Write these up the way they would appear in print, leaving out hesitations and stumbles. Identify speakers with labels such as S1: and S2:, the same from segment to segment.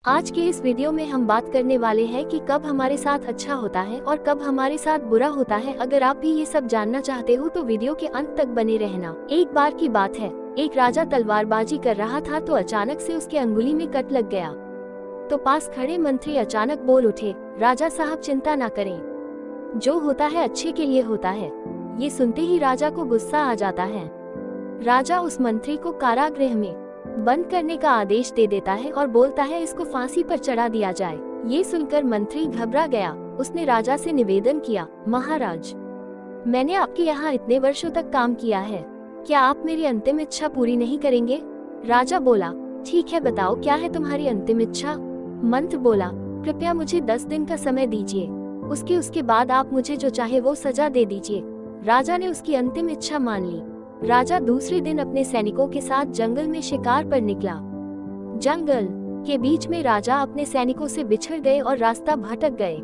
S1: आज के इस वीडियो में हम बात करने वाले हैं कि कब हमारे साथ अच्छा होता है और कब हमारे साथ बुरा होता है। अगर आप भी ये सब जानना चाहते हो तो वीडियो के अंत तक बने रहना। एक बार की बात है, एक राजा तलवारबाजी कर रहा था तो अचानक से उसके अंगुली में कट लग गया। तो पास खड़े मंत्री अचानक बोल उठे, राजा साहब चिंता ना करें, जो होता है अच्छे के लिए होता है। ये सुनते ही राजा को गुस्सा आ जाता है। राजा उस मंत्री को कारागृह में बंद करने का आदेश दे देता है और बोलता है इसको फांसी पर चढ़ा दिया जाए। ये सुनकर मंत्री घबरा गया। उसने राजा से निवेदन किया, महाराज, मैंने आपके यहाँ इतने वर्षों तक काम किया है, क्या आप मेरी अंतिम इच्छा पूरी नहीं करेंगे? राजा बोला, ठीक है, बताओ क्या है तुम्हारी अंतिम इच्छा? मंत्री बोला, कृपया मुझे 10 दिन का समय दीजिए, उसके बाद आप मुझे जो चाहे वो सजा दे दीजिए। राजा ने उसकी अंतिम इच्छा मान ली। राजा दूसरे दिन अपने सैनिकों के साथ जंगल में शिकार पर निकला। जंगल के बीच में राजा अपने सैनिकों से बिछड़ गए और रास्ता भटक गए।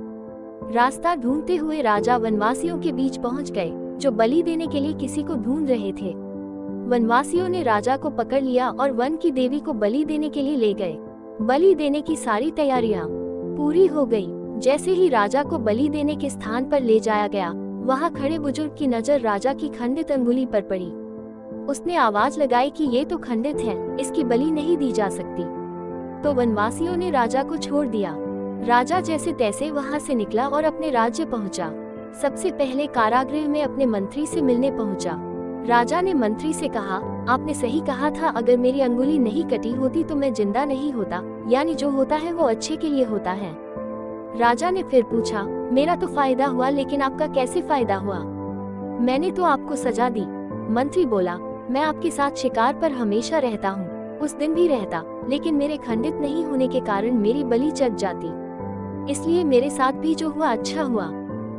S1: रास्ता ढूंढते हुए राजा वनवासियों के बीच पहुंच गए, जो बलि देने के लिए किसी को ढूंढ रहे थे। वनवासियों ने राजा को पकड़ लिया और वन की देवी को बलि देने के लिए ले गए। बलि देने की सारी तैयारियां पूरी हो गई। जैसे ही राजा को बलि देने के स्थान पर ले जाया गया, वहां खड़े बुजुर्ग की नजर राजा की खंडित अंगुली पर पड़ी। उसने आवाज लगाई कि ये तो खंडित है, इसकी बलि नहीं दी जा सकती। तो वनवासियों ने राजा को छोड़ दिया। राजा जैसे तैसे वहां से निकला और अपने राज्य पहुंचा। सबसे पहले कारागृह में अपने मंत्री से मिलने पहुंचा। राजा ने मंत्री से कहा, आपने सही कहा था, अगर मेरी अंगुली नहीं कटी होती तो मैं जिंदा नहीं होता, यानी जो होता है वो अच्छे के लिए होता है। राजा ने फिर पूछा, मेरा तो फायदा हुआ, लेकिन आपका कैसे फायदा हुआ? मैंने तो आपको सजा दी। मंत्री बोला, मैं आपके साथ शिकार पर हमेशा रहता हूँ, उस दिन भी रहता, लेकिन मेरे खंडित नहीं होने के कारण मेरी बलि चढ़ जाती, इसलिए मेरे साथ भी जो हुआ अच्छा हुआ।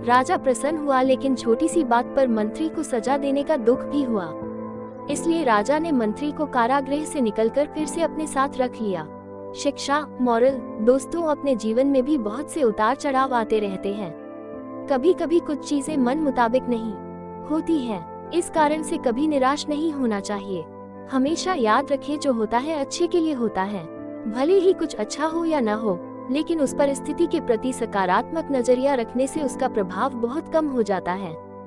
S1: राजा प्रसन्न हुआ, लेकिन छोटी सी बात पर मंत्री को सजा देने का दुख भी हुआ। इसलिए राजा ने मंत्री को कारागृह से निकलकर फिर से अपने साथ रख लिया। शिक्षा, मॉरल, दोस्तों, अपने जीवन में भी बहुत से उतार चढ़ाव आते रहते हैं। कभी कभी कुछ चीजें मन मुताबिक नहीं होती हैं, इस कारण से कभी निराश नहीं होना चाहिए। हमेशा याद रखें, जो होता है अच्छे के लिए होता है। भले ही कुछ अच्छा हो या न हो, लेकिन उस परिस्थिति के प्रति सकारात्मक नजरिया रखने से उसका प्रभाव बहुत कम हो जाता है।